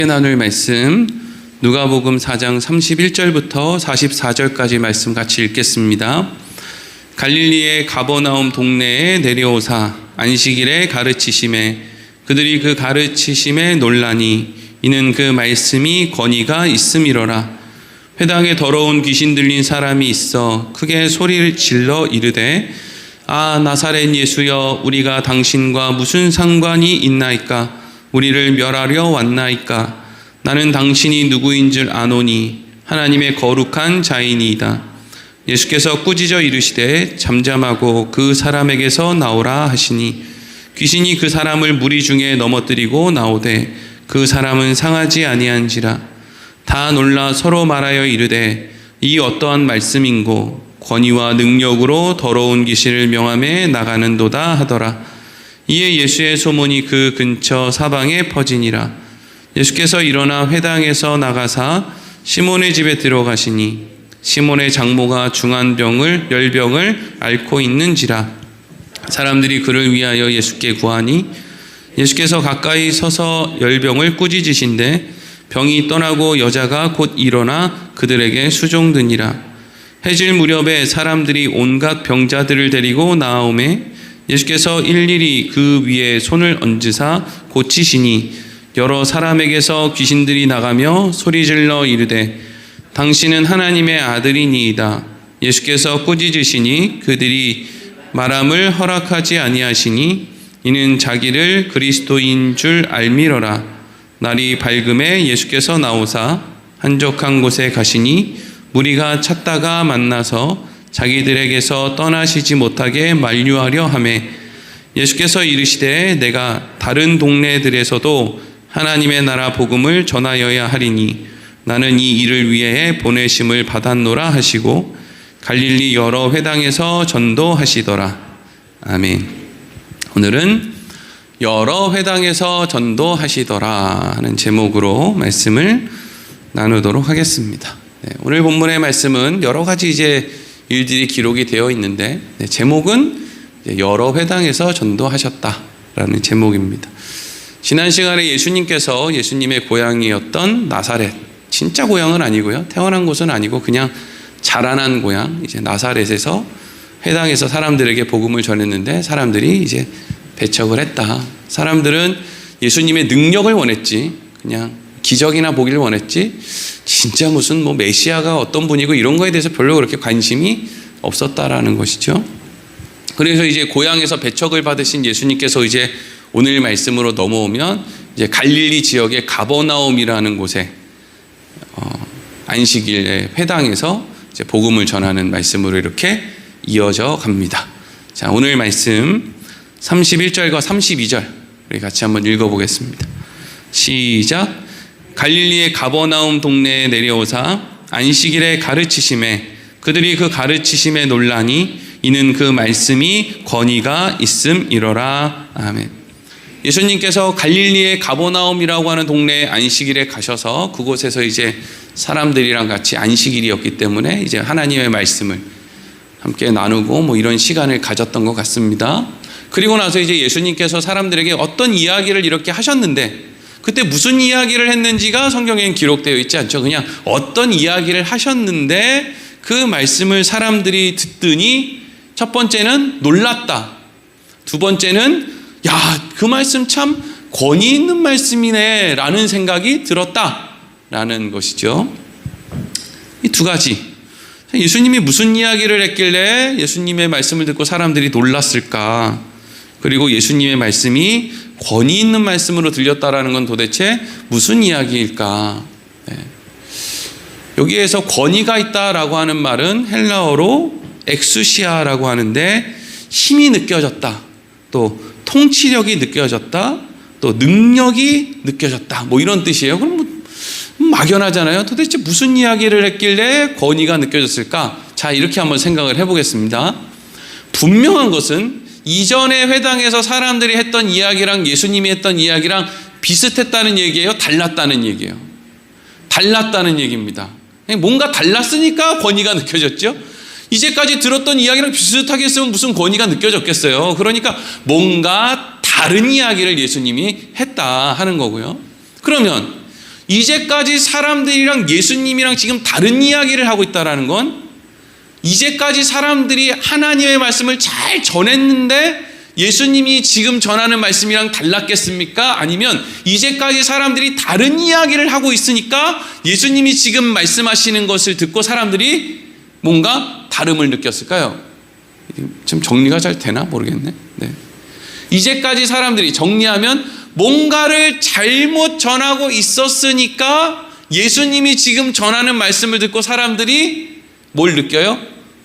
나눌 말씀 누가복음 4장 31절부터 44절까지 말씀 같이 읽겠습니다. 갈릴리의 가버나움 동네에 내려오사 안식일에 가르치심에 그들이 그 가르치심에 놀라니 이는 그 말씀이 권위가 있음이로라. 회당에 더러운 귀신 들린 사람이 있어 크게 소리를 질러 이르되 아 나사렛 예수여 우리가 당신과 무슨 상관이 있나이까? 우리를 멸하려 왔나이까? 나는 당신이 누구인 줄 아노니 하나님의 거룩한 자이니이다. 예수께서 꾸짖어 이르시되 잠잠하고 그 사람에게서 나오라 하시니 귀신이 그 사람을 무리 중에 넘어뜨리고 나오되 그 사람은 상하지 아니한지라. 다 놀라 서로 말하여 이르되 이 어떠한 말씀인고 권위와 능력으로 더러운 귀신을 명하며 나가는도다 하더라. 이에 예수의 소문이 그 근처 사방에 퍼지니라. 예수께서 일어나 회당에서 나가사 시몬의 집에 들어가시니 시몬의 장모가 중한 열병을 앓고 있는지라. 사람들이 그를 위하여 예수께 구하니 예수께서 가까이 서서 열병을 꾸짖으신데 병이 떠나고 여자가 곧 일어나 그들에게 수종드니라. 해질 무렵에 사람들이 온갖 병자들을 데리고 나아오매 예수께서 일일이 그 위에 손을 얹으사 고치시니 여러 사람에게서 귀신들이 나가며 소리질러 이르되 당신은 하나님의 아들이니이다. 예수께서 꾸짖으시니 그들이 말함을 허락하지 아니하시니 이는 자기를 그리스도인 줄 알미러라. 날이 밝음에 예수께서 나오사 한적한 곳에 가시니 무리가 찾다가 만나서 자기들에게서 떠나시지 못하게 만류하려 하매 예수께서 이르시되 내가 다른 동네들에서도 하나님의 나라 복음을 전하여야 하리니 나는 이 일을 위해 보내심을 받았노라 하시고 갈릴리 여러 회당에서 전도하시더라. 아멘. 오늘은 여러 회당에서 전도하시더라 하는 제목으로 말씀을 나누도록 하겠습니다. 오늘 본문의 말씀은 여러 가지 일들이 기록이 되어 있는데 제목은 여러 회당에서 전도하셨다라는 제목입니다. 지난 시간에 예수님께서 예수님의 고향이었던 나사렛, 진짜 고향은 아니고요, 태어난 곳은 아니고 그냥 자라난 고향, 나사렛에서 회당에서 사람들에게 복음을 전했는데 사람들이 배척을 했다. 사람들은 예수님의 능력을 원했지, 그냥 기적이나 보기를 원했지, 진짜 무슨 메시아가 어떤 분이고 이런 거에 대해서 별로 그렇게 관심이 없었다라는 것이죠. 그래서 고향에서 배척을 받으신 예수님께서 오늘 말씀으로 넘어오면 갈릴리 지역의 가버나움이라는 곳에 안식일의 회당에서 복음을 전하는 말씀으로 이렇게 이어져 갑니다. 자, 오늘 말씀 31절과 32절 우리 같이 한번 읽어보겠습니다. 시작. 갈릴리의 가버나움 동네에 내려오사 안식일에 가르치심에 그들이 그 가르치심에 놀라니 이는 그 말씀이 권위가 있음이로라. 아멘. 예수님께서 갈릴리의 가버나움이라고 하는 동네에 안식일에 가셔서 그곳에서 사람들이랑 같이 안식일이었기 때문에 하나님의 말씀을 함께 나누고 이런 시간을 가졌던 것 같습니다. 그리고 나서 예수님께서 사람들에게 어떤 이야기를 이렇게 하셨는데 그때 무슨 이야기를 했는지가 성경에는 기록되어 있지 않죠. 그냥 어떤 이야기를 하셨는데 그 말씀을 사람들이 듣더니 첫 번째는 놀랐다. 두 번째는 야, 그 말씀 참 권위 있는 말씀이네 라는 생각이 들었다 라는 것이죠. 이 두 가지. 예수님이 무슨 이야기를 했길래 예수님의 말씀을 듣고 사람들이 놀랐을까? 그리고 예수님의 말씀이 권위 있는 말씀으로 들렸다라는 건 도대체 무슨 이야기일까? 여기에서 권위가 있다라고 하는 말은 헬라어로 엑수시아라고 하는데 힘이 느껴졌다, 또 통치력이 느껴졌다, 또 능력이 느껴졌다, 이런 뜻이에요. 그럼 막연하잖아요. 도대체 무슨 이야기를 했길래 권위가 느껴졌을까? 자, 이렇게 한번 생각을 해보겠습니다. 분명한 것은 이전의 회당에서 사람들이 했던 이야기랑 예수님이 했던 이야기랑 비슷했다는 얘기예요? 달랐다는 얘기예요? 달랐다는 얘기입니다. 뭔가 달랐으니까 권위가 느껴졌죠? 이제까지 들었던 이야기랑 비슷하게 했으면 무슨 권위가 느껴졌겠어요? 그러니까 뭔가 다른 이야기를 예수님이 했다 하는 거고요. 그러면 이제까지 사람들이랑 예수님이랑 지금 다른 이야기를 하고 있다라는 건, 이제까지 사람들이 하나님의 말씀을 잘 전했는데 예수님이 지금 전하는 말씀이랑 달랐겠습니까? 아니면 이제까지 사람들이 다른 이야기를 하고 있으니까 예수님이 지금 말씀하시는 것을 듣고 사람들이 뭔가 다름을 느꼈을까요? 지금 정리가 잘 되나 모르겠네. 네. 이제까지 사람들이, 정리하면 뭔가를 잘못 전하고 있었으니까 예수님이 지금 전하는 말씀을 듣고 사람들이 뭘 느껴요?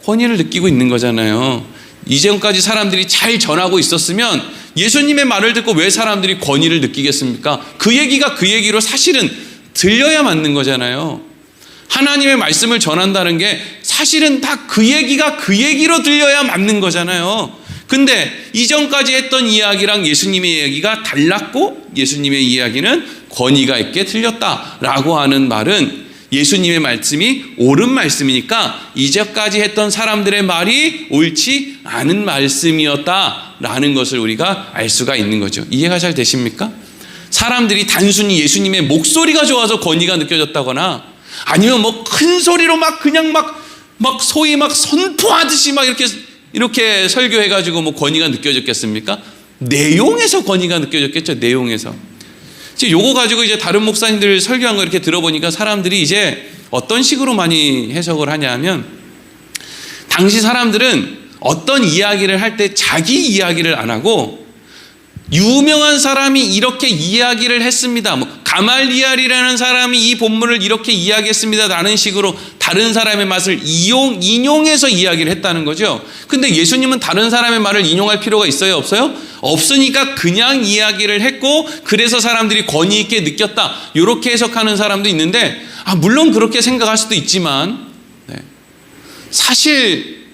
권위를 느끼고 있는 거잖아요. 이전까지 사람들이 잘 전하고 있었으면 예수님의 말을 듣고 왜 사람들이 권위를 느끼겠습니까? 그 얘기가 그 얘기로 사실은 들려야 맞는 거잖아요. 하나님의 말씀을 전한다는 게 사실은 다 그 얘기가 그 얘기로 들려야 맞는 거잖아요. 근데 이전까지 했던 이야기랑 예수님의 이야기가 달랐고 예수님의 이야기는 권위가 있게 들렸다라고 하는 말은 예수님의 말씀이 옳은 말씀이니까 이제까지 했던 사람들의 말이 옳지 않은 말씀이었다라는 것을 우리가 알 수가 있는 거죠. 이해가 잘 되십니까? 사람들이 단순히 예수님의 목소리가 좋아서 권위가 느껴졌다거나 아니면 뭐 큰 소리로 막 그냥 막 소위 막 선포하듯이 막 이렇게 설교해가지고 뭐 권위가 느껴졌겠습니까? 내용에서 권위가 느껴졌겠죠. 내용에서. 지금 요거 가지고 이제 다른 목사님들 설교한 거 이렇게 들어보니까 사람들이 이제 어떤 식으로 많이 해석을 하냐면, 당시 사람들은 어떤 이야기를 할 때 자기 이야기를 안 하고 유명한 사람이 이렇게 이야기를 했습니다. 뭐 가말리알이라는 사람이 이 본문을 이렇게 이야기했습니다. 라는 식으로 다른 사람의 말을 인용해서 이야기를 했다는 거죠. 근데 예수님은 다른 사람의 말을 인용할 필요가 있어요? 없어요? 없으니까 그냥 이야기를 했고 그래서 사람들이 권위 있게 느꼈다. 이렇게 해석하는 사람도 있는데, 물론 그렇게 생각할 수도 있지만 사실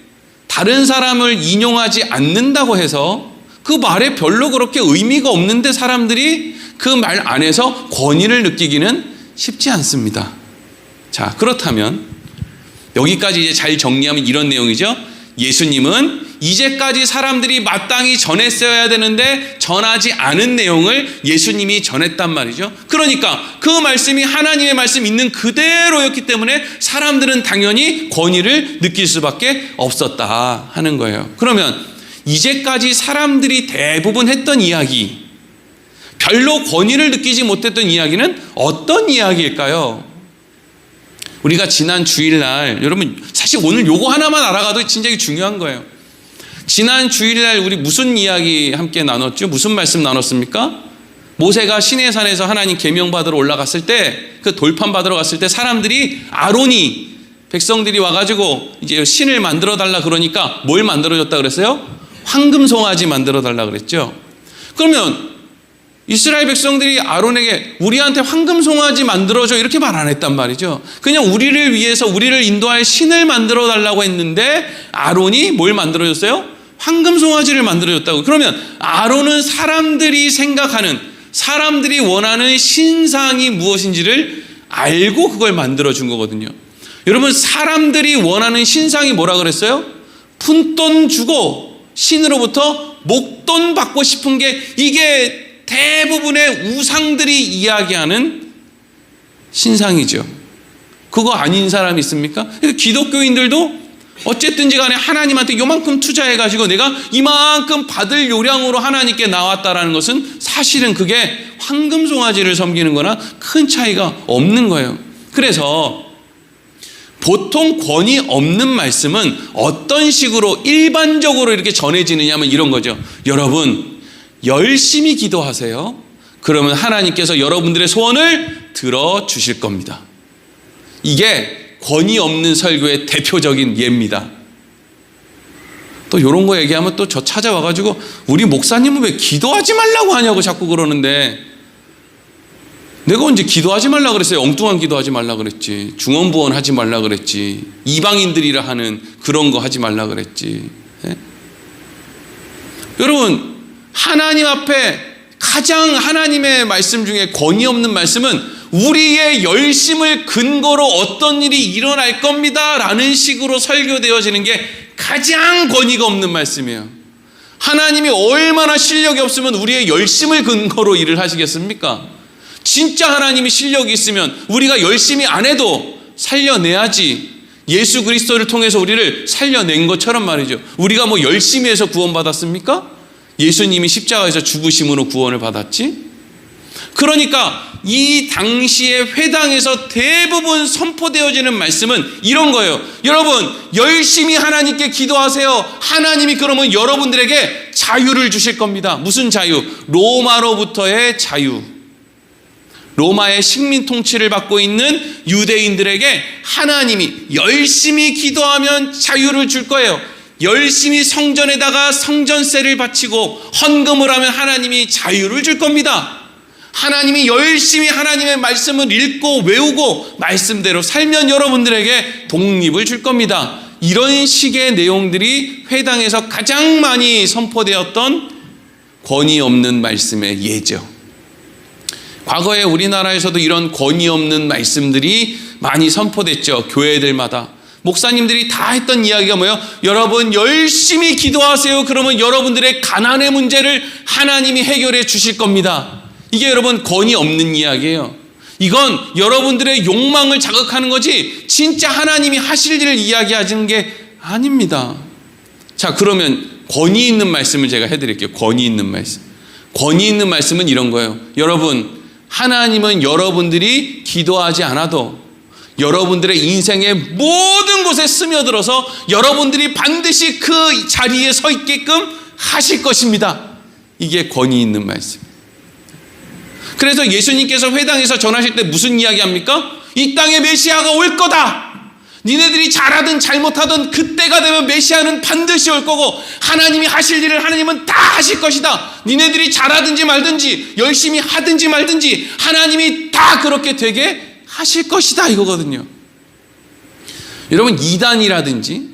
다른 사람을 인용하지 않는다고 해서 그 말에 별로 그렇게 의미가 없는데 사람들이 그 말 안에서 권위를 느끼기는 쉽지 않습니다. 자, 그렇다면 여기까지 이제 잘 정리하면 이런 내용이죠. 예수님은 이제까지 사람들이 마땅히 전했어야 되는데 전하지 않은 내용을 예수님이 전했단 말이죠. 그러니까 그 말씀이 하나님의 말씀 있는 그대로였기 때문에 사람들은 당연히 권위를 느낄 수밖에 없었다 하는 거예요. 그러면 이제까지 사람들이 대부분 했던 이야기, 별로 권위를 느끼지 못했던 이야기는 어떤 이야기일까요? 우리가 지난 주일날, 여러분 사실 오늘 요거 하나만 알아가도 진짜 중요한 거예요. 지난 주일날 우리 무슨 이야기 함께 나눴죠? 무슨 말씀 나눴습니까? 모세가 시내산에서 하나님 계명 받으러 올라갔을 때, 그 돌판 받으러 갔을 때 사람들이, 아론이, 백성들이 와가지고 이제 신을 만들어 달라 그러니까 뭘 만들어 줬다 그랬어요? 황금 송아지 만들어 달라 그랬죠. 그러면 이스라엘 백성들이 아론에게 우리한테 황금 송아지 만들어줘 이렇게 말 안 했단 말이죠. 그냥 우리를 위해서 우리를 인도할 신을 만들어 달라고 했는데 아론이 뭘 만들어 줬어요? 황금 송아지를 만들어 줬다고. 그러면 아론은 사람들이 생각하는, 사람들이 원하는 신상이 무엇인지를 알고 그걸 만들어 준 거거든요. 여러분, 사람들이 원하는 신상이 뭐라 그랬어요? 푼돈 주고 신으로부터 목돈 받고 싶은 게, 이게 대부분의 우상들이 이야기하는 신상이죠. 그거 아닌 사람이 있습니까? 기독교인들도 어쨌든지 간에 하나님한테 요만큼 투자해가지고 내가 이만큼 받을 요량으로 하나님께 나왔다라는 것은 사실은 그게 황금 송아지를 섬기는 거나 큰 차이가 없는 거예요. 그래서 보통 권위 없는 말씀은 어떤 식으로 일반적으로 이렇게 전해지느냐 하면 이런 거죠. 여러분, 열심히 기도하세요. 그러면 하나님께서 여러분들의 소원을 들어주실 겁니다. 이게 권위 없는 설교의 대표적인 예입니다. 또 이런 거 얘기하면 또 저 찾아와가지고 우리 목사님은 왜 기도하지 말라고 하냐고 자꾸 그러는데, 내가 언제 기도하지 말라 그랬어요? 엉뚱한 기도하지 말라 그랬지. 중언부언 하지 말라 그랬지. 이방인들이라 하는 그런 거 하지 말라 그랬지. 네? 여러분, 하나님 앞에 가장 하나님의 말씀 중에 권위 없는 말씀은 우리의 열심을 근거로 어떤 일이 일어날 겁니다 라는 식으로 설교되어지는 게 가장 권위가 없는 말씀이에요. 하나님이 얼마나 실력이 없으면 우리의 열심을 근거로 일을 하시겠습니까? 진짜 하나님이 실력이 있으면 우리가 열심히 안 해도 살려내야지. 예수 그리스도를 통해서 우리를 살려낸 것처럼 말이죠. 우리가 뭐 열심히 해서 구원받았습니까? 예수님이 십자가에서 죽으심으로 구원을 받았지. 그러니까 이 당시에 회당에서 대부분 선포되어지는 말씀은 이런 거예요. 여러분, 열심히 하나님께 기도하세요. 하나님이 그러면 여러분들에게 자유를 주실 겁니다. 무슨 자유? 로마로부터의 자유. 로마의 식민 통치를 받고 있는 유대인들에게 하나님이 열심히 기도하면 자유를 줄 거예요. 열심히 성전에다가 성전세를 바치고 헌금을 하면 하나님이 자유를 줄 겁니다. 하나님이 열심히 하나님의 말씀을 읽고 외우고 말씀대로 살면 여러분들에게 독립을 줄 겁니다. 이런 식의 내용들이 회당에서 가장 많이 선포되었던 권위 없는 말씀의 예죠. 과거에 우리나라에서도 이런 권위 없는 말씀들이 많이 선포됐죠. 교회들마다. 목사님들이 다 했던 이야기가 뭐예요? 여러분 열심히 기도하세요. 그러면 여러분들의 가난의 문제를 하나님이 해결해 주실 겁니다. 이게 여러분 권위 없는 이야기예요. 이건 여러분들의 욕망을 자극하는 거지 진짜 하나님이 하실 일을 이야기하는 게 아닙니다. 자, 그러면 권위 있는 말씀을 제가 해드릴게요. 권위 있는 말씀. 권위 있는 말씀은 이런 거예요. 여러분, 하나님은 여러분들이 기도하지 않아도 여러분들의 인생의 모든 곳에 스며들어서 여러분들이 반드시 그 자리에 서 있게끔 하실 것입니다. 이게 권위 있는 말씀. 그래서 예수님께서 회당에서 전하실 때 무슨 이야기 합니까? 이 땅에 메시아가 올 거다. 니네들이 잘하든 잘못하든 그때가 되면 메시아는 반드시 올 거고 하나님이 하실 일을 하나님은 다 하실 것이다. 니네들이 잘하든지 말든지 열심히 하든지 말든지 하나님이 다 그렇게 되게 하실 것이다 이거거든요. 여러분, 이단이라든지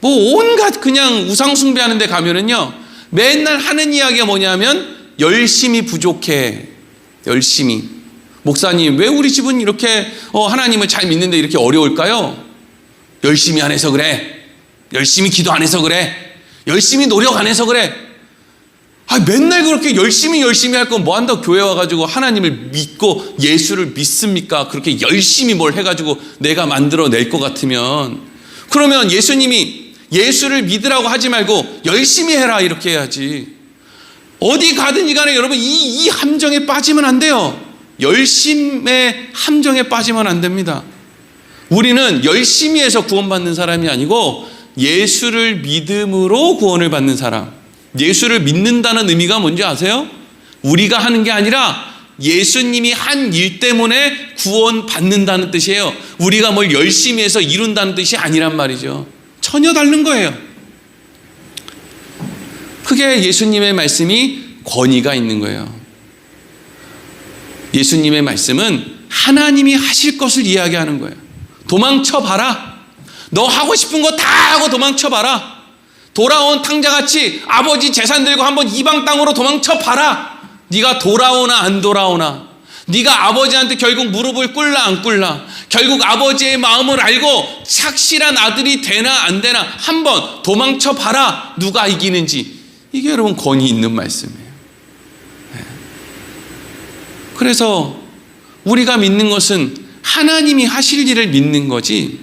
뭐 온갖 그냥 우상 숭배하는 데 가면은요 맨날 하는 이야기가 뭐냐면 열심히 부족해. 열심히. 목사님, 왜 우리 집은 이렇게 하나님을 잘 믿는데 이렇게 어려울까요? 열심히 안 해서 그래. 열심히 기도 안 해서 그래. 열심히 노력 안 해서 그래. 맨날 그렇게 열심히 할 건 뭐 한다고 교회 와가지고 하나님을 믿고 예수를 믿습니까? 그렇게 열심히 뭘 해가지고 내가 만들어낼 것 같으면. 그러면 예수님이 예수를 믿으라고 하지 말고 열심히 해라 이렇게 해야지. 어디 가든지 간에 여러분 이 함정에 빠지면 안 돼요. 열심의 함정에 빠지면 안 됩니다. 우리는 열심히 해서 구원받는 사람이 아니고 예수를 믿음으로 구원을 받는 사람. 예수를 믿는다는 의미가 뭔지 아세요? 우리가 하는 게 아니라 예수님이 한 일 때문에 구원받는다는 뜻이에요. 우리가 뭘 열심히 해서 이룬다는 뜻이 아니란 말이죠. 전혀 다른 거예요. 그게 예수님의 말씀이 권위가 있는 거예요. 예수님의 말씀은 하나님이 하실 것을 이야기하는 거예요. 도망쳐봐라. 너 하고 싶은 거 다 하고 도망쳐봐라. 돌아온 탕자같이 아버지 재산 들고 한번 이방 땅으로 도망쳐봐라. 네가 돌아오나 안 돌아오나. 네가 아버지한테 결국 무릎을 꿇나 안 꿇나. 결국 아버지의 마음을 알고 착실한 아들이 되나 안 되나 한번 도망쳐봐라. 누가 이기는지. 이게 여러분 권위 있는 말씀이에요. 그래서 우리가 믿는 것은 하나님이 하실 일을 믿는 거지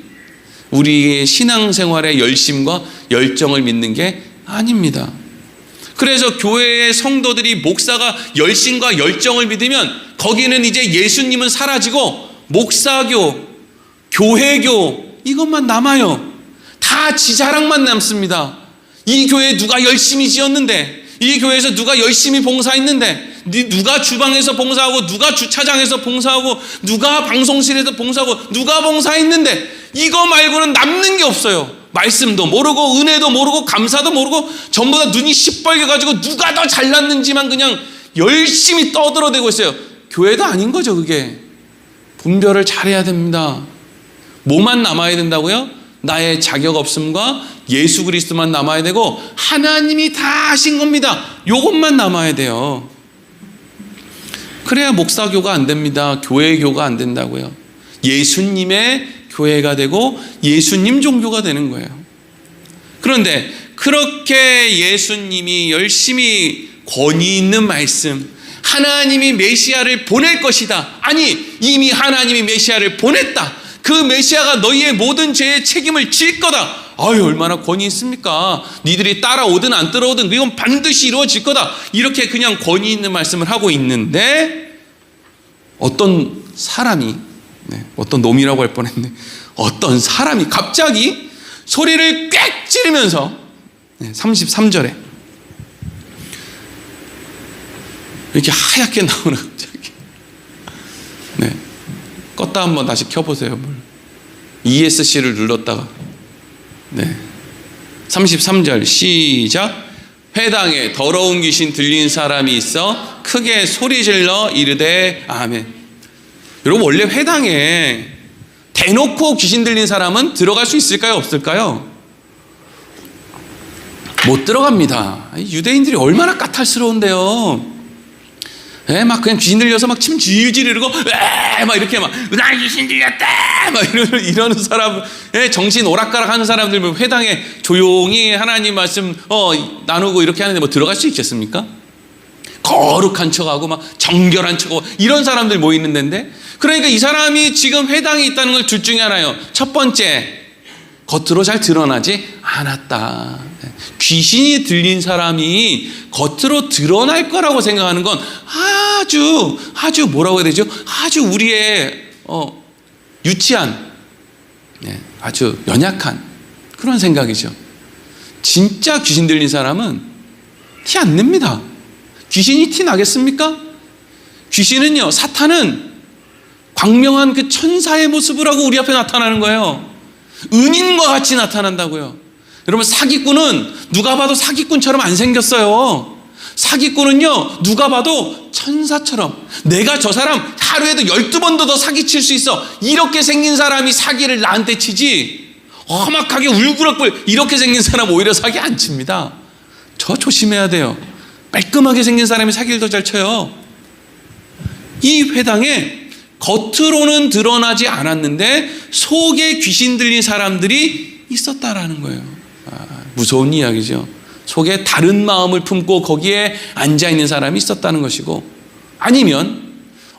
우리의 신앙생활의 열심과 열정을 믿는 게 아닙니다. 그래서 교회의 성도들이 목사가 열심과 열정을 믿으면 거기는 이제 예수님은 사라지고 목사교, 교회교 이것만 남아요. 다 지자랑만 남습니다. 이 교회 누가 열심히 지었는데, 이 교회에서 누가 열심히 봉사했는데, 누가 주방에서 봉사하고 누가 주차장에서 봉사하고 누가 방송실에서 봉사하고 누가 봉사했는데 이거 말고는 남는 게 없어요. 말씀도 모르고 은혜도 모르고 감사도 모르고 전부 다 눈이 시뻘게 가지고 누가 더 잘났는지만 그냥 열심히 떠들어대고 있어요. 교회도 아닌 거죠. 그게 분별을 잘해야 됩니다. 뭐만 남아야 된다고요? 나의 자격 없음과 예수 그리스도만 남아야 되고 하나님이 다 하신 겁니다. 요것만 남아야 돼요. 그래야 목사교가 안 됩니다. 교회교가 안 된다고요. 예수님의 교회가 되고 예수님 종교가 되는 거예요. 그런데 그렇게 예수님이 열심히 권위 있는 말씀, 하나님이 메시아를 보낼 것이다. 아니, 이미 하나님이 메시아를 보냈다. 그 메시아가 너희의 모든 죄의 책임을 질 거다. 아유, 얼마나 권위 있습니까? 니들이 따라오든 안 따라오든 이건 반드시 이루어질 거다. 이렇게 그냥 권위 있는 말씀을 하고 있는데, 어떤 사람이, 어떤 놈이라고 할 뻔했네. 어떤 사람이 갑자기 소리를 꽥 지르면서 33절에 이렇게 하얗게 나오는, 갑자기. 껐다 한번 다시 켜보세요. ESC를 눌렀다가. 33절 시작. 회당에 더러운 귀신 들린 사람이 있어 크게 소리질러 이르되 아멘. 여러분, 원래 회당에 대놓고 귀신 들린 사람은 들어갈 수 있을까요? 없을까요? 못 들어갑니다. 유대인들이 얼마나 까탈스러운데요. 막 그냥 귀신 들려서 막 침 질질 이러고 막 이렇게 막 나 귀신 들렸다 막 이러는 사람, 정신 오락가락 하는 사람들 회당에 조용히 하나님 말씀 나누고 이렇게 하는데 뭐 들어갈 수 있겠습니까? 거룩한 척하고 막 정결한 척하고 이런 사람들 모이는 데인데, 그러니까 이 사람이 지금 회당에 있다는 걸 둘 중에 하나예요. 첫 번째, 겉으로 잘 드러나지 않았다. 귀신이 들린 사람이 겉으로 드러날 거라고 생각하는 건 아주 뭐라고 해야 되죠? 아주 우리의 유치한, 아주 연약한 그런 생각이죠. 진짜 귀신 들린 사람은 티 안 냅니다. 귀신이 티 나겠습니까? 귀신은요, 사탄은 광명한 그 천사의 모습을 하고 우리 앞에 나타나는 거예요. 은인과 같이 나타난다고요. 여러분, 사기꾼은 누가 봐도 사기꾼처럼 안 생겼어요. 사기꾼은요, 누가 봐도 천사처럼, 내가 저 사람 하루에도 12번도 더 사기칠 수 있어, 이렇게 생긴 사람이 사기를 나한테 치지, 험악하게 울그락불 이렇게 생긴 사람 오히려 사기 안 칩니다. 저 조심해야 돼요. 깔끔하게 생긴 사람이 사기를 더 잘 쳐요. 이 회당에 겉으로는 드러나지 않았는데 속에 귀신 들린 사람들이 있었다라는 거예요. 무서운 이야기죠. 속에 다른 마음을 품고 거기에 앉아있는 사람이 있었다는 것이고, 아니면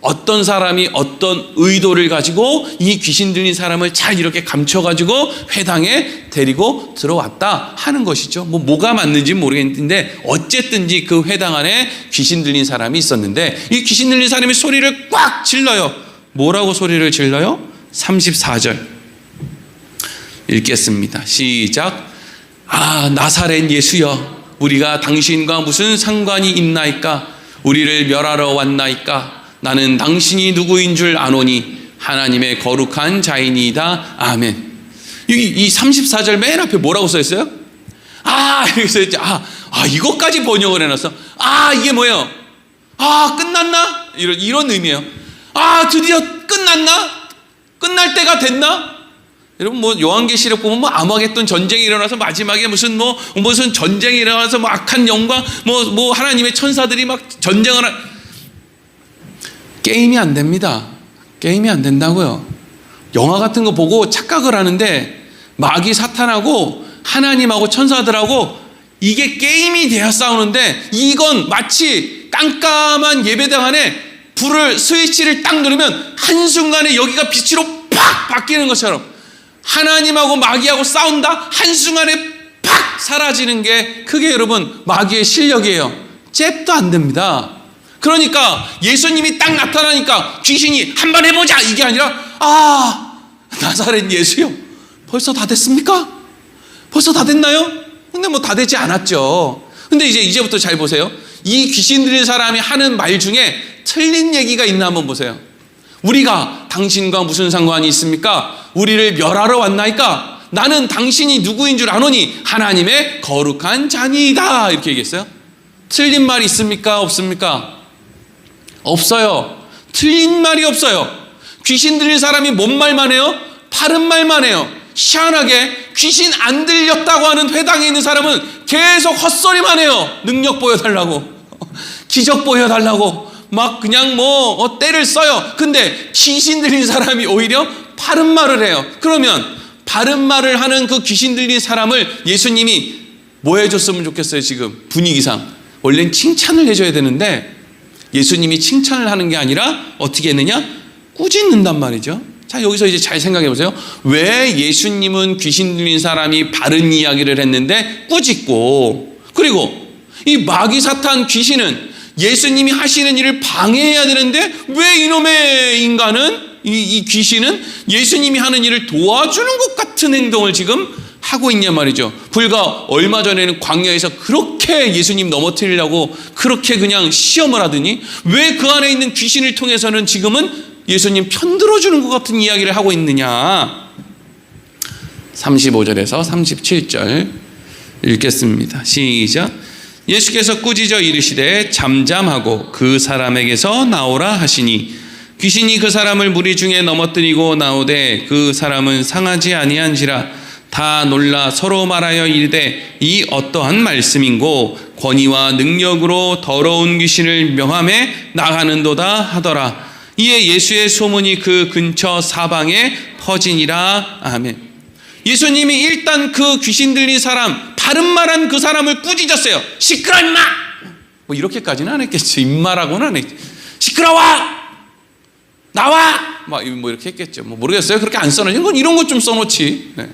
어떤 사람이 어떤 의도를 가지고 이 귀신 들린 사람을 잘 이렇게 감춰가지고 회당에 데리고 들어왔다 하는 것이죠. 뭐가 맞는지 모르겠는데 어쨌든지 그 회당 안에 귀신 들린 사람이 있었는데, 이 귀신 들린 사람이 소리를 꽉 질러요. 뭐라고 소리를 질러요? 34절 읽겠습니다. 시작. 나사렛 예수여, 우리가 당신과 무슨 상관이 있나이까? 우리를 멸하러 왔나이까? 나는 당신이 누구인 줄 아노니 하나님의 거룩한 자이니이다. 아멘. 이 34절 맨 앞에 뭐라고 써 있어요? 이렇게 써 있죠. 이것까지 번역을 해놨어. 이게 뭐예요? 끝났나? 이런 의미예요. 드디어 끝났나? 끝날 때가 됐나? 여러분, 요한계시록 보면 아마겟돈 전쟁이 일어나서 마지막에 무슨 전쟁이 일어나서 악한 영과 하나님의 천사들이 막 전쟁을 게임이 안 됩니다. 게임이 안 된다고요. 영화 같은 거 보고 착각을 하는데 마귀 사탄하고 하나님하고 천사들하고 이게 게임이 돼야 싸우는데, 이건 마치 깜깜한 예배당 안에 불을 스위치를 딱 누르면 한순간에 여기가 빛으로 팍 바뀌는 것처럼 하나님하고 마귀하고 싸운다, 한순간에 팍 사라지는 게 그게 여러분 마귀의 실력이에요. 잽도 안 됩니다. 그러니까 예수님이 딱 나타나니까 귀신이 한번 해보자 이게 아니라 나사렛 예수요, 벌써 다 됐습니까? 벌써 다 됐나요? 근데 다 되지 않았죠. 근데 이제부터 잘 보세요. 이 귀신 들린 사람이 하는 말 중에 틀린 얘기가 있나 한번 보세요. 우리가 당신과 무슨 상관이 있습니까? 우리를 멸하러 왔나이까? 나는 당신이 누구인 줄 아노니 하나님의 거룩한 자니이다. 이렇게 얘기했어요. 틀린 말이 있습니까? 없습니까? 없어요. 틀린 말이 없어요. 귀신 들린 사람이 뭔 말만 해요? 바른 말만 해요. 희한하게 귀신 안 들렸다고 하는 회당에 있는 사람은 계속 헛소리만 해요. 능력 보여달라고, 기적 보여달라고 막 그냥 때를 써요. 근데 귀신 들린 사람이 오히려 바른 말을 해요. 그러면 바른 말을 하는 그 귀신 들린 사람을 예수님이 뭐 해줬으면 좋겠어요? 지금 분위기상 원래는 칭찬을 해줘야 되는데 예수님이 칭찬을 하는 게 아니라 어떻게 했느냐? 꾸짖는단 말이죠. 자, 여기서 이제 잘 생각해 보세요. 왜 예수님은 귀신 들린 사람이 바른 이야기를 했는데 꾸짖고, 그리고 이 마귀 사탄 귀신은 예수님이 하시는 일을 방해해야 되는데 왜 이놈의 인간은, 이 귀신은 예수님이 하는 일을 도와주는 것 같은 행동을 지금 하고 있냐 말이죠. 불과 얼마 전에는 광야에서 그렇게 예수님 넘어뜨리려고 그렇게 그냥 시험을 하더니 왜 그 안에 있는 귀신을 통해서는 지금은 예수님 편들어주는 것 같은 이야기를 하고 있느냐. 35절에서 37절 읽겠습니다. 시작. 예수께서 꾸짖어 이르시되 잠잠하고 그 사람에게서 나오라 하시니 귀신이 그 사람을 무리 중에 넘어뜨리고 나오되 그 사람은 상하지 아니한지라. 다 놀라 서로 말하여 이르되 이 어떠한 말씀인고 권위와 능력으로 더러운 귀신을 명함에 나가는도다 하더라. 이에 예수의 소문이 그 근처 사방에 퍼지니라. 아멘. 예수님이 일단 그 귀신 들린 사람, 바른 말한 그 사람을 꾸짖었어요. 시끄러 임마! 뭐 이렇게까지는 안 했겠죠. 임마라고는 안 했죠. 시끄러워! 나와! 뭐 이렇게 했겠죠. 뭐 모르겠어요. 그렇게 안 써놓지. 이런 것 좀 써놓지. 네.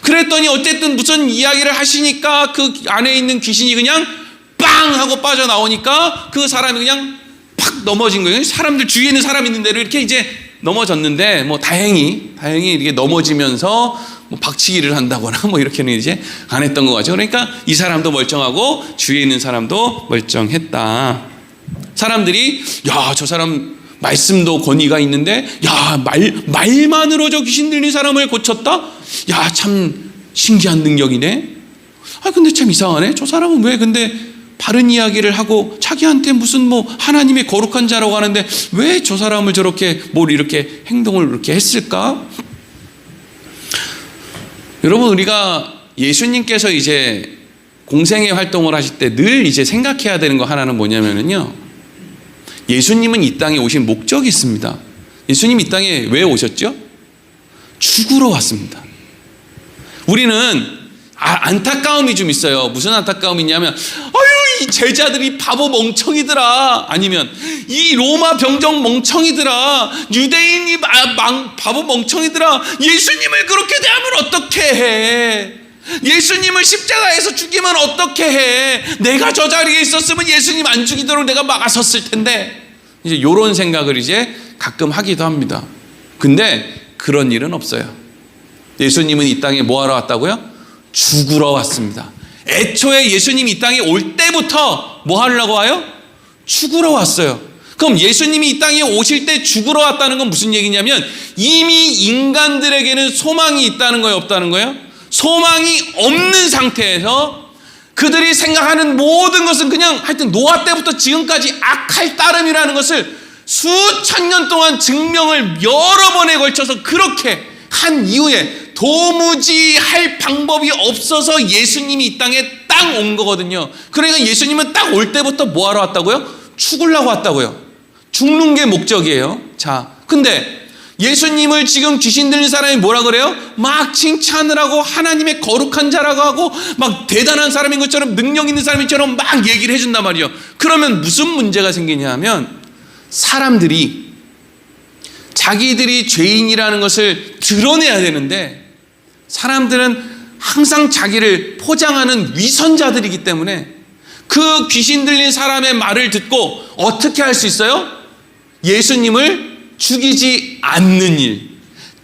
그랬더니 어쨌든 무슨 이야기를 하시니까 그 안에 있는 귀신이 그냥 빵 하고 빠져나오니까 그 사람이 그냥 팍 넘어진 거예요. 사람들 주위에 있는 사람 있는 대로 이렇게 이제 넘어졌는데 뭐 다행히 이렇게 넘어지면서 뭐 박치기를 한다거나 뭐 이렇게는 이제 안 했던 것 같죠. 그러니까 이 사람도 멀쩡하고 주위에 있는 사람도 멀쩡했다. 사람들이 야, 저 사람 말씀도 권위가 있는데 야, 말만으로 저 귀신 들린 사람을 고쳤다? 야, 참 신기한 능력이네. 아, 근데 참 이상하네. 저 사람은 왜 근데 바른 이야기를 하고 자기한테 무슨 뭐 하나님의 거룩한 자라고 하는데 왜 저 사람을 저렇게 뭘 이렇게 행동을 이렇게 했을까? 여러분, 우리가 예수님께서 이제 공생의 활동을 하실 때 늘 이제 생각해야 되는 거 하나는 뭐냐면요. 예수님은 이 땅에 오신 목적이 있습니다. 예수님 이 땅에 왜 오셨죠? 죽으러 왔습니다. 우리는 안타까움이 좀 있어요. 무슨 안타까움이 있냐면 아유, 이 제자들이 바보 멍청이더라. 아니면 이 로마 병정 멍청이더라. 유대인이 바보 멍청이더라. 예수님을 그렇게 대하면 어떻게 해? 예수님을 십자가에서 죽이면 어떻게 해? 내가 저 자리에 있었으면 예수님 안 죽이도록 내가 막아섰을 텐데. 이제 이런 생각을 이제 가끔 하기도 합니다. 근데 그런 일은 없어요. 예수님은 이 땅에 뭐 하러 왔다고요? 죽으러 왔습니다. 애초에 예수님이 이 땅에 올 때부터 뭐 하려고 와요? 죽으러 왔어요. 그럼 예수님이 이 땅에 오실 때 죽으러 왔다는 건 무슨 얘기냐면 이미 인간들에게는 소망이 있다는 거예요, 없다는 거예요? 소망이 없는 상태에서 그들이 생각하는 모든 것은 그냥 하여튼 노아 때부터 지금까지 악할 따름이라는 것을 수천 년 동안 증명을 여러 번에 걸쳐서 그렇게 한 이후에 도무지 할 방법이 없어서 예수님이 이 땅에 딱 온 거거든요. 그러니까 예수님은 딱 올 때부터 뭐 하러 왔다고요? 죽으려고 왔다고요. 죽는 게 목적이에요. 자, 근데 예수님을 지금 귀신 들린 사람이 뭐라 그래요? 막 칭찬을 하고 하나님의 거룩한 자라고 하고 막 대단한 사람인 것처럼 능력 있는 사람인처럼 막 얘기를 해준단 말이에요. 그러면 무슨 문제가 생기냐 하면 사람들이 자기들이 죄인이라는 것을 드러내야 되는데 사람들은 항상 자기를 포장하는 위선자들이기 때문에 그 귀신 들린 사람의 말을 듣고 어떻게 할 수 있어요? 예수님을 죽이지 않는 일,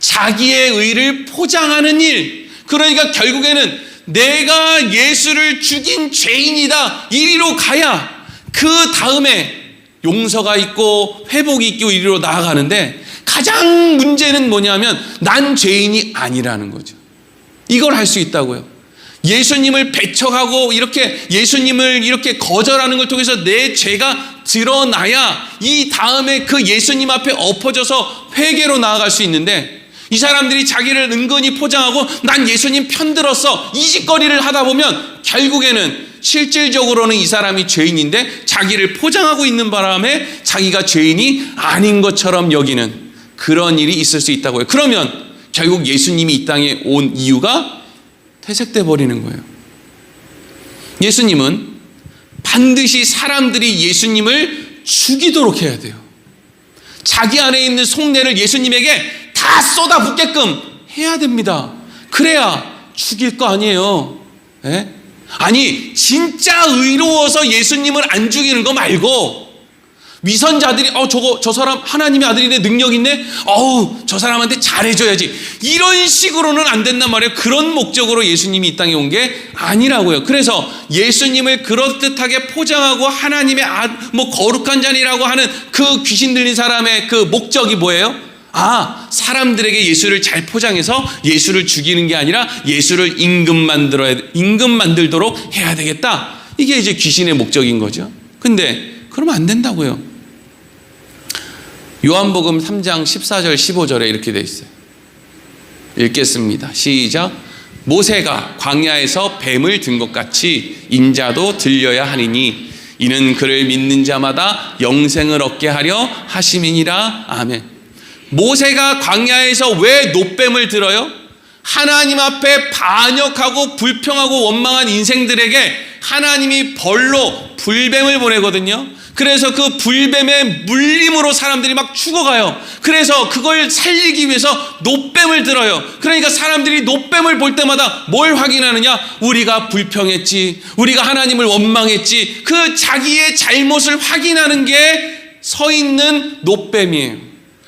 자기의 의를 포장하는 일. 그러니까 결국에는 내가 예수를 죽인 죄인이다 이리로 가야 그 다음에 용서가 있고 회복이 있고 이리로 나아가는데 가장 문제는 뭐냐면 난 죄인이 아니라는 거죠. 이걸 할 수 있다고요. 예수님을 배척하고 이렇게 예수님을 이렇게 거절하는 걸 통해서 내 죄가 드러나야 이 다음에 그 예수님 앞에 엎어져서 회개로 나아갈 수 있는데 이 사람들이 자기를 은근히 포장하고 난 예수님 편들었어 이 짓거리를 하다 보면 결국에는 실질적으로는 이 사람이 죄인인데 자기를 포장하고 있는 바람에 자기가 죄인이 아닌 것처럼 여기는 그런 일이 있을 수 있다고요. 그러면 결국 예수님이 이 땅에 온 이유가 퇴색돼 버리는 거예요. 예수님은 반드시 사람들이 예수님을 죽이도록 해야 돼요. 자기 안에 있는 속내를 예수님에게 다 쏟아붓게끔 해야 됩니다. 그래야 죽일 거 아니에요. 예? 아니 진짜 의로워서 예수님을 안 죽이는 거 말고 위선자들이 저 사람 하나님의 아들이네, 능력 있네, 저 사람한테 잘해줘야지, 이런 식으로는 안 된단 말이에요. 그런 목적으로 예수님이 이 땅에 온 게 아니라고요. 그래서 예수님을 그럴듯하게 포장하고 하나님의 거룩한 자니라고 하는 그 귀신 들린 사람의 그 목적이 뭐예요? 사람들에게 예수를 잘 포장해서 예수를 죽이는 게 아니라 예수를 임금 만들도록 해야 되겠다. 이게 이제 귀신의 목적인 거죠. 근데 그러면 안 된다고요. 요한복음 3장 14절 15절에 이렇게 돼 있어요. 읽겠습니다. 시작. 모세가 광야에서 뱀을 든 것 같이 인자도 들려야 하리니 이는 그를 믿는 자마다 영생을 얻게 하려 하심이니라. 아멘. 모세가 광야에서 왜 놋뱀을 들어요? 하나님 앞에 반역하고 불평하고 원망한 인생들에게 하나님이 벌로 불뱀을 보내거든요. 그래서 그 불뱀의 물림으로 사람들이 막 죽어가요. 그래서 그걸 살리기 위해서 놋뱀을 들어요. 그러니까 사람들이 놋뱀을 볼 때마다 뭘 확인하느냐? 우리가 불평했지, 우리가 하나님을 원망했지, 그 자기의 잘못을 확인하는 게 서 있는 놋뱀이에요.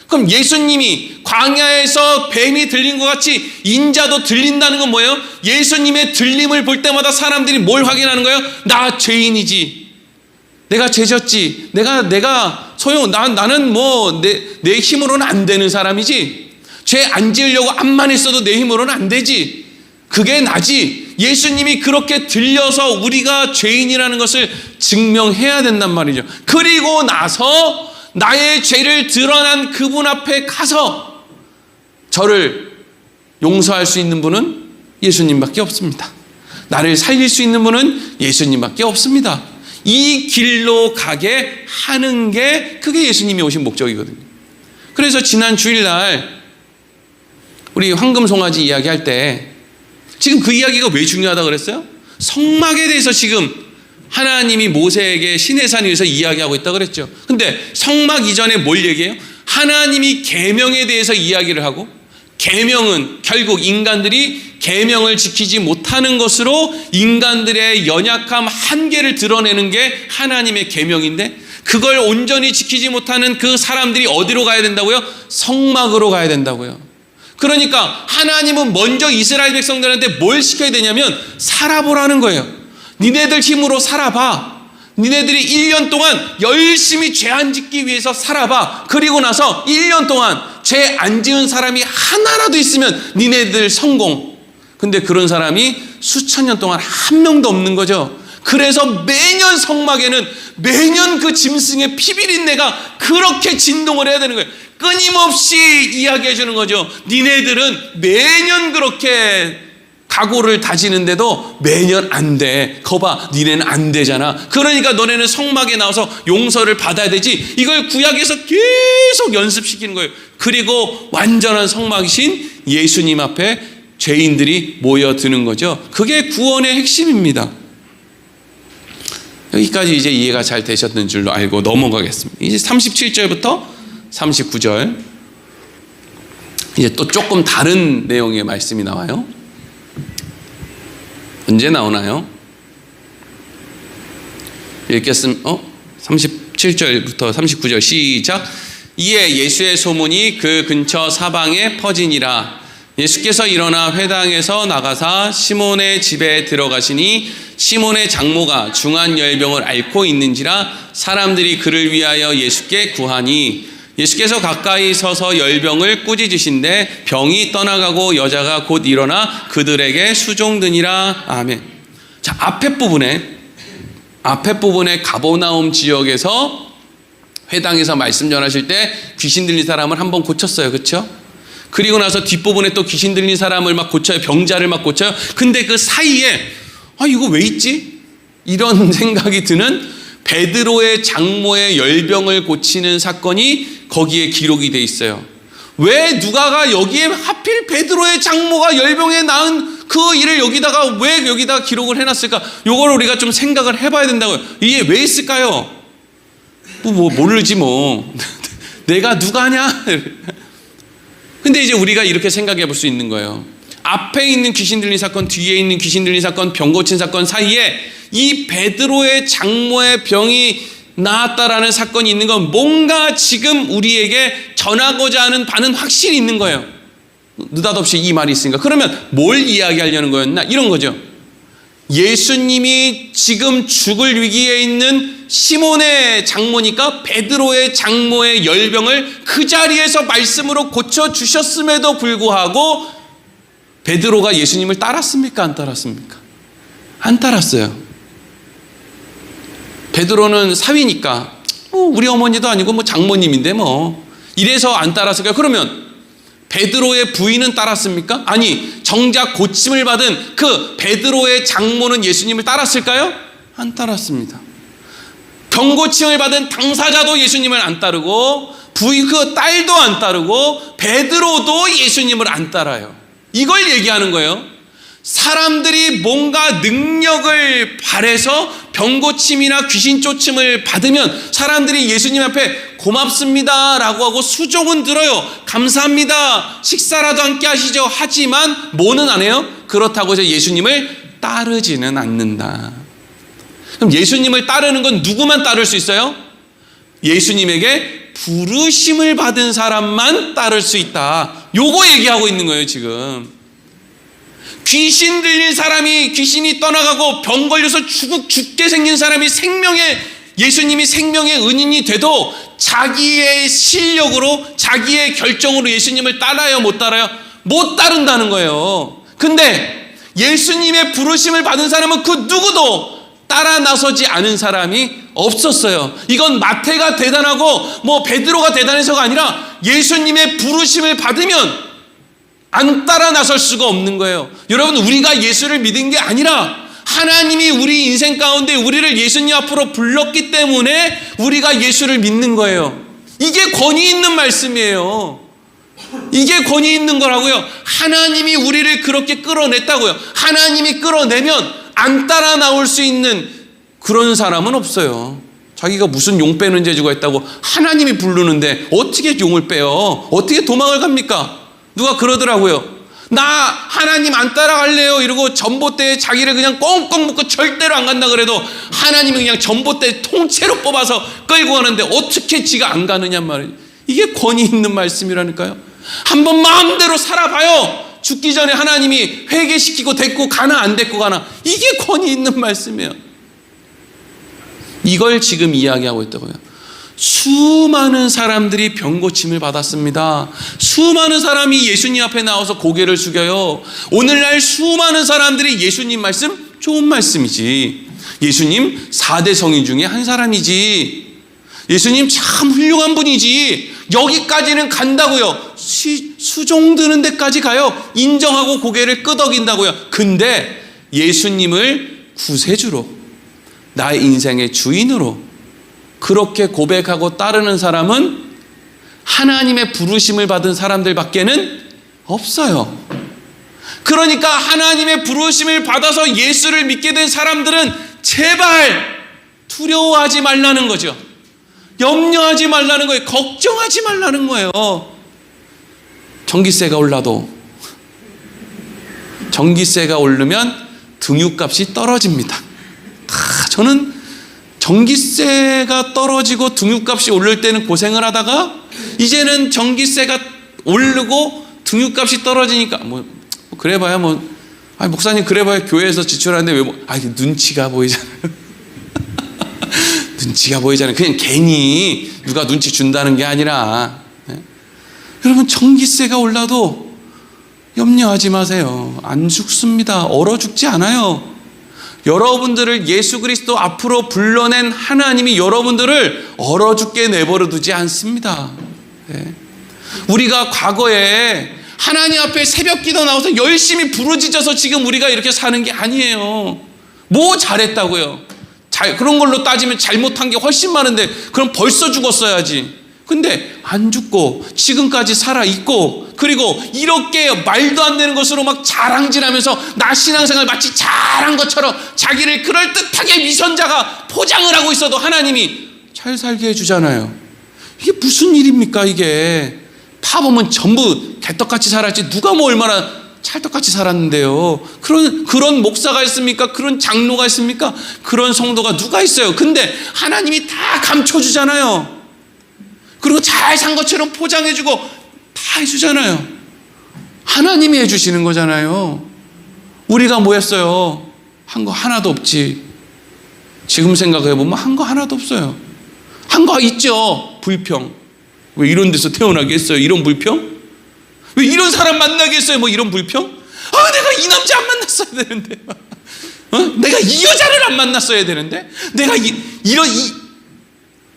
그럼 예수님이 광야에서 뱀이 들린 것 같이 인자도 들린다는 건 뭐예요? 예수님의 들림을 볼 때마다 사람들이 뭘 확인하는 거예요? 나 죄인이지, 내가 죄졌지, 내가 나는 내 힘으로는 안 되는 사람이지, 죄 안 지으려고 암만 했어도 내 힘으로는 안 되지, 그게 나지. 예수님이 그렇게 들려서 우리가 죄인이라는 것을 증명해야 된단 말이죠. 그리고 나서 나의 죄를 드러난 그분 앞에 가서 저를 용서할 수 있는 분은 예수님밖에 없습니다. 나를 살릴 수 있는 분은 예수님밖에 없습니다. 이 길로 가게 하는 게 그게 예수님이 오신 목적이거든요. 그래서 지난 주일날 우리 황금송아지 이야기할 때 지금 그 이야기가 왜 중요하다고 그랬어요? 성막에 대해서 지금 하나님이 모세에게 시내산 위에서 이야기하고 있다고 그랬죠. 근데 성막 이전에 뭘 얘기해요? 하나님이 계명에 대해서 이야기를 하고, 계명은 결국 인간들이 계명을 지키지 못하는 것으로 인간들의 연약함, 한계를 드러내는 게 하나님의 계명인데, 그걸 온전히 지키지 못하는 그 사람들이 어디로 가야 된다고요? 성막으로 가야 된다고요. 그러니까 하나님은 먼저 이스라엘 백성들한테 뭘 시켜야 되냐면 살아보라는 거예요. 니네들 힘으로 살아봐. 니네들이 1년 동안 열심히 죄 안 짓기 위해서 살아봐. 그리고 나서 1년 동안 죄 안 지은 사람이 하나라도 있으면 니네들 성공. 근데 그런 사람이 수천 년 동안 한 명도 없는 거죠. 그래서 매년 성막에는 매년 그 짐승의 피비린내가 그렇게 진동을 해야 되는 거예요. 끊임없이 이야기해 주는 거죠. 니네들은 매년 그렇게 각오를 다지는데도 매년 안 돼. 거봐, 니네는 안 되잖아. 그러니까 너네는 성막에 나와서 용서를 받아야 되지. 이걸 구약에서 계속 연습시키는 거예요. 그리고 완전한 성막이신 예수님 앞에 죄인들이 모여드는 거죠. 그게 구원의 핵심입니다. 여기까지 이제 이해가 잘 되셨는 줄로 알고 넘어가겠습니다. 이제 37절부터 39절 이제 또 조금 다른 내용의 말씀이 나와요. 언제 나오나요? 읽겠습니다. 37절부터 39절 시작. 이에 예수의 소문이 그 근처 사방에 퍼지니라. 예수께서 일어나 회당에서 나가사 시몬의 집에 들어가시니 시몬의 장모가 중한 열병을 앓고 있는지라 사람들이 그를 위하여 예수께 구하니 예수께서 가까이 서서 열병을 꾸짖으신데 병이 떠나가고 여자가 곧 일어나 그들에게 수종드니라. 아멘. 자, 앞에 부분에 가버나움 지역에서 회당에서 말씀 전하실 때 귀신 들린 사람을 한번 고쳤어요. 그렇죠? 그리고 나서 뒷부분에 또 귀신 들린 사람을 막 고쳐요. 병자를 막 고쳐요. 근데 그 사이에 이거 왜 있지? 이런 생각이 드는 베드로의 장모의 열병을 고치는 사건이 거기에 기록이 돼 있어요. 왜 누가가 여기에 하필 베드로의 장모가 열병에 낳은 그 일을 여기다가 왜 여기다가 기록을 해놨을까? 요걸 우리가 좀 생각을 해봐야 된다고요. 이게 왜 있을까요? 모르지 뭐. 내가 누가냐? 근데 이제 우리가 이렇게 생각해 볼 수 있는 거예요. 앞에 있는 귀신 들린 사건, 뒤에 있는 귀신 들린 사건, 병 고친 사건 사이에 이 베드로의 장모의 병이 나았다라는 사건이 있는 건 뭔가 지금 우리에게 전하고자 하는 바는 확실히 있는 거예요. 느닷없이 이 말이 있으니까. 그러면 뭘 이야기하려는 거였나? 이런 거죠. 예수님이 지금 죽을 위기에 있는 시몬의 장모니까 베드로의 장모의 열병을 그 자리에서 말씀으로 고쳐주셨음에도 불구하고 베드로가 예수님을 따랐습니까? 안 따랐습니까? 안 따랐어요. 베드로는 사위니까 우리 어머니도 아니고 장모님인데 이래서 안 따랐을까요? 그러면 베드로의 부인은 따랐습니까? 아니, 정작 고침을 받은 그 베드로의 장모는 예수님을 따랐을까요? 안 따랐습니다. 병 고침을 받은 당사자도 예수님을 안 따르고 부인 그 딸도 안 따르고 베드로도 예수님을 안 따라요. 이걸 얘기하는 거예요. 사람들이 뭔가 능력을 발해서 병고침이나 귀신 쫓음을 받으면 사람들이 예수님 앞에 고맙습니다 라고 하고 수종은 들어요. 감사합니다. 식사라도 함께 하시죠. 하지만 뭐는 안 해요? 그렇다고 해서 예수님을 따르지는 않는다. 그럼 예수님을 따르는 건 누구만 따를 수 있어요? 예수님에게 부르심을 받은 사람만 따를 수 있다. 요거 얘기하고 있는 거예요 지금. 귀신 들린 사람이 귀신이 떠나가고 병 걸려서 죽게 생긴 사람이 예수님이 생명의 은인이 돼도 자기의 실력으로 자기의 결정으로 예수님을 따라요 못 따라요? 못 따른다는 거예요. 근데 예수님의 부르심을 받은 사람은 그 누구도 따라 나서지 않은 사람이 없었어요. 이건 마태가 대단하고 베드로가 대단해서가 아니라 예수님의 부르심을 받으면 안 따라 나설 수가 없는 거예요. 여러분, 우리가 예수를 믿은 게 아니라 하나님이 우리 인생 가운데 우리를 예수님 앞으로 불렀기 때문에 우리가 예수를 믿는 거예요. 이게 권위 있는 말씀이에요. 이게 권위 있는 거라고요. 하나님이 우리를 그렇게 끌어냈다고요. 하나님이 끌어내면 안 따라 나올 수 있는 그런 사람은 없어요. 자기가 무슨 용 빼는 재주가 있다고 하나님이 부르는데 어떻게 용을 빼요? 어떻게 도망을 갑니까? 누가 그러더라고요. 나 하나님 안 따라갈래요 이러고 전봇대에 자기를 그냥 꽁꽁 묶고 절대로 안 간다 그래도 하나님은 그냥 전봇대 통째로 뽑아서 끌고 가는데 어떻게 지가 안 가느냐 말이에요. 이게 권위 있는 말씀이라니까요. 한번 마음대로 살아봐요. 죽기 전에 하나님이 회개시키고 데리고 가나 안 데리고 가나. 이게 권위 있는 말씀이에요. 이걸 지금 이야기하고 있다고요. 수많은 사람들이 병고침을 받았습니다. 수많은 사람이 예수님 앞에 나와서 고개를 숙여요. 오늘날 수많은 사람들이 예수님 말씀 좋은 말씀이지. 예수님 4대 성인 중에 한 사람이지. 예수님 참 훌륭한 분이지. 여기까지는 간다고요. 수종 드는 데까지 가요. 인정하고 고개를 끄덕인다고요. 근데 예수님을 구세주로, 나의 인생의 주인으로 그렇게 고백하고 따르는 사람은 하나님의 부르심을 받은 사람들밖에는 없어요. 그러니까 하나님의 부르심을 받아서 예수를 믿게 된 사람들은 제발 두려워하지 말라는 거죠. 염려하지 말라는 거예요. 걱정하지 말라는 거예요. 전기세가 올라도 전기세가 오르면 등유값이 떨어집니다. 저는 전기세가 떨어지고 등유값이 오를 때는 고생을 하다가 이제는 전기세가 오르고 등유값이 떨어지니까 그래봐야 목사님 그래봐야 교회에서 지출하는데 왜 눈치가 보이잖아요. 눈치가 보이잖아요. 그냥 괜히 누가 눈치 준다는 게 아니라 여러분 전기세가 올라도 염려하지 마세요. 안 죽습니다. 얼어 죽지 않아요. 여러분들을 예수 그리스도 앞으로 불러낸 하나님이 여러분들을 얼어 죽게 내버려 두지 않습니다. 우리가 과거에 하나님 앞에 새벽 기도 나와서 열심히 부르짖어서 지금 우리가 이렇게 사는 게 아니에요. 뭐 잘했다고요? 그런 걸로 따지면 잘못한 게 훨씬 많은데 그럼 벌써 죽었어야지. 근데 안 죽고 지금까지 살아있고 그리고 이렇게 말도 안 되는 것으로 막 자랑질하면서 나 신앙생활 마치 잘한 것처럼 자기를 그럴듯하게 위선자가 포장을 하고 있어도 하나님이 잘 살게 해주잖아요. 이게 무슨 일입니까 이게. 파보면 전부 개떡같이 살았지 누가 뭐 얼마나 찰떡같이 살았는데요. 그런 목사가 있습니까? 그런 장로가 있습니까? 그런 성도가 누가 있어요? 근데 하나님이 다 감춰주잖아요. 그리고 잘 산 것처럼 포장해주고 다 해주잖아요. 하나님이 해주시는 거잖아요. 우리가 뭐 했어요? 한 거 하나도 없지. 지금 생각해보면 한 거 하나도 없어요. 한 거 있죠. 불평. 왜 이런 데서 태어나게 했어요? 이런 불평? 왜 이런 사람 만나게 했어요? 뭐 이런 불평? 내가 이 남자 안 만났어야 되는데. 내가 이 여자를 안 만났어야 되는데. 내가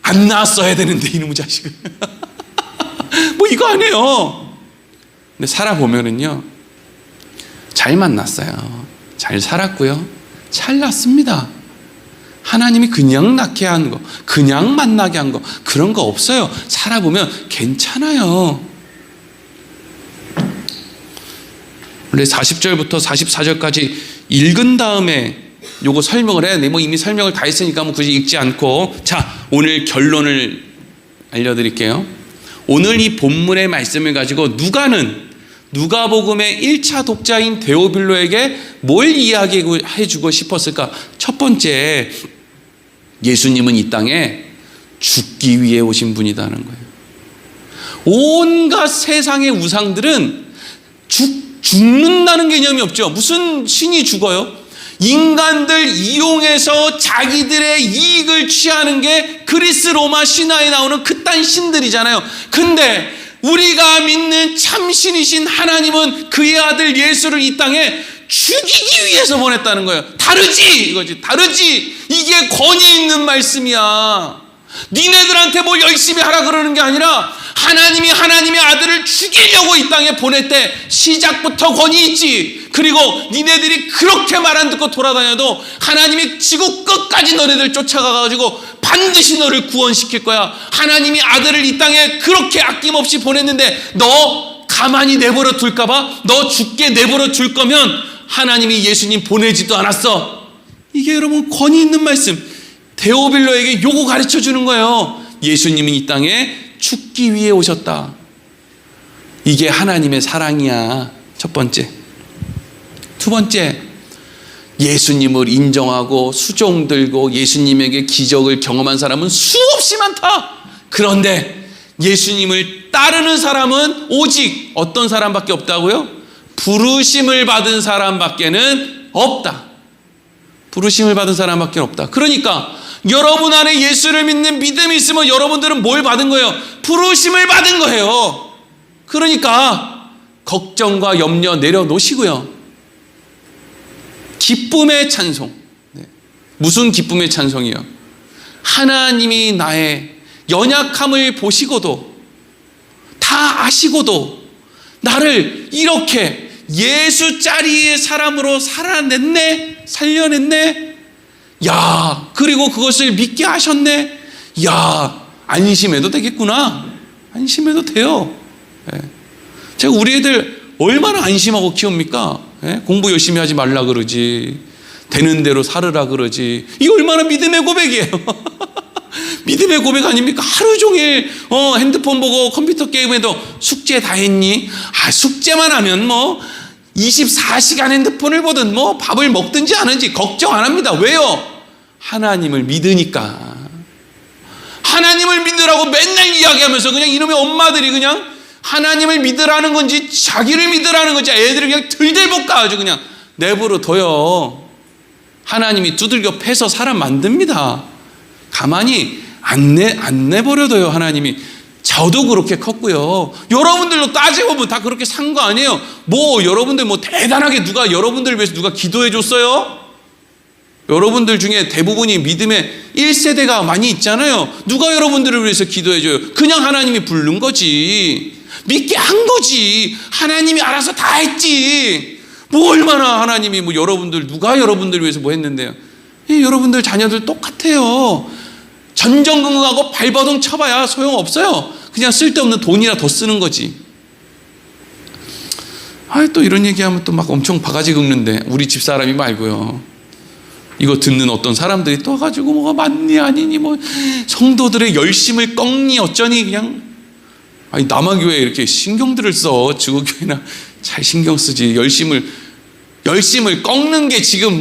안 낳았어야 되는데 이놈의 자식을. 뭐 이거 아니에요. 근데 살아보면은요, 잘 만났어요. 잘 살았고요. 잘 낳습니다. 하나님이 그냥 낳게 한 거, 그냥 만나게 한 거, 그런 거 없어요. 살아보면 괜찮아요. 원래 40절부터 44절까지 읽은 다음에 요거 설명을 해야 돼. 뭐 이미 설명을 다 했으니까 뭐 굳이 읽지 않고. 자, 오늘 결론을 알려드릴게요. 오늘 이 본문의 말씀을 가지고 누가복음의 1차 독자인 데오빌로에게 뭘 이야기해주고 싶었을까? 첫 번째, 예수님은 이 땅에 죽기 위해 오신 분이다는 거예요. 온갖 세상의 우상들은 죽는다는 개념이 없죠. 무슨 신이 죽어요? 인간들 이용해서 자기들의 이익을 취하는 게 그리스 로마 신화에 나오는 그딴 신들이잖아요. 근데 우리가 믿는 참신이신 하나님은 그의 아들 예수를 이 땅에 죽이기 위해서 보냈다는 거예요. 다르지 이거지. 다르지. 이게 권위 있는 말씀이야. 니네들한테 뭘 열심히 하라 그러는 게 아니라 하나님이 하나님의 아들을 죽이려고 이 땅에 보냈대. 시작부터 권위 있지. 그리고 니네들이 그렇게 말 안 듣고 돌아다녀도 하나님이 지구 끝까지 너네들 쫓아가가지고 반드시 너를 구원시킬 거야. 하나님이 아들을 이 땅에 그렇게 아낌없이 보냈는데 너 가만히 내버려 둘까봐, 너 죽게 내버려 둘 거면 하나님이 예수님 보내지도 않았어. 이게 여러분 권위 있는 말씀. 데오빌로에게 요거 가르쳐 주는 거예요. 예수님은 이 땅에 죽기 위해 오셨다. 이게 하나님의 사랑이야. 첫 번째. 두 번째, 예수님을 인정하고 수종 들고 예수님에게 기적을 경험한 사람은 수없이 많다. 그런데 예수님을 따르는 사람은 오직 어떤 사람밖에 없다고요? 부르심을 받은 사람밖에는 없다. 부르심을 받은 사람밖에 없다. 그러니까 여러분 안에 예수를 믿는 믿음이 있으면 여러분들은 뭘 받은 거예요? 부르심을 받은 거예요. 그러니까 걱정과 염려 내려놓으시고요. 기쁨의 찬송. 무슨 기쁨의 찬송이요? 하나님이 나의 연약함을 보시고도 다 아시고도 나를 이렇게 예수 자리의 사람으로 살려냈네. 야, 그리고 그것을 믿게 하셨네. 야, 안심해도 되겠구나. 안심해도 돼요. 제가 우리 애들 얼마나 안심하고 키웁니까? 공부 열심히 하지 말라 그러지. 되는 대로 살으라 그러지. 이거 얼마나 믿음의 고백이에요. 믿음의 고백 아닙니까? 하루 종일 핸드폰 보고 컴퓨터 게임해도 숙제 다 했니? 숙제만 하면 뭐 24시간 핸드폰을 보든 뭐 밥을 먹든지 하는지 걱정 안 합니다. 왜요? 하나님을 믿으니까. 하나님을 믿으라고 맨날 이야기하면서 그냥 이놈의 엄마들이 그냥 하나님을 믿으라는 건지 자기를 믿으라는 건지 애들을 그냥 들들볶아 아주 그냥 내버려 둬요. 하나님이 두들겨 패서 사람 만듭니다. 가만히 안 내버려둬요. 하나님이. 저도 그렇게 컸고요. 여러분들도 따지고 다 그렇게 산 거 아니에요. 뭐 여러분들 뭐 대단하게 여러분들 위해서 누가 기도해 줬어요? 여러분들 중에 대부분이 믿음의 1세대가 많이 있잖아요. 누가 여러분들을 위해서 기도해 줘요? 그냥 하나님이 부른 거지. 믿게 한 거지. 하나님이 알아서 다 했지. 뭐 얼마나 하나님이 누가 여러분들 위해서 뭐 했는데요? 여러분들 자녀들 똑같아요. 전전긍긍하고 발버둥 쳐봐야 소용없어요. 그냥 쓸데없는 돈이나 더 쓰는 거지. 또 이런 얘기하면 또 막 엄청 바가지 긁는데 우리 집사람이 말고요. 이거 듣는 어떤 사람들이 또 가지고 뭐가 맞니 아니니 뭐 성도들의 열심을 꺾니 어쩌니 그냥 아니 남아교회 이렇게 신경들을 써. 지구교회나 잘 신경 쓰지. 열심을 꺾는 게 지금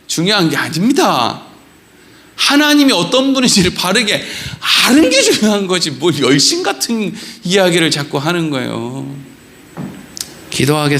중요한 게 아닙니다. 하나님이 어떤 분인지를 바르게 아는 게 중요한 거지 뭘 열심 같은 이야기를 자꾸 하는 거예요. 기도하겠습니다.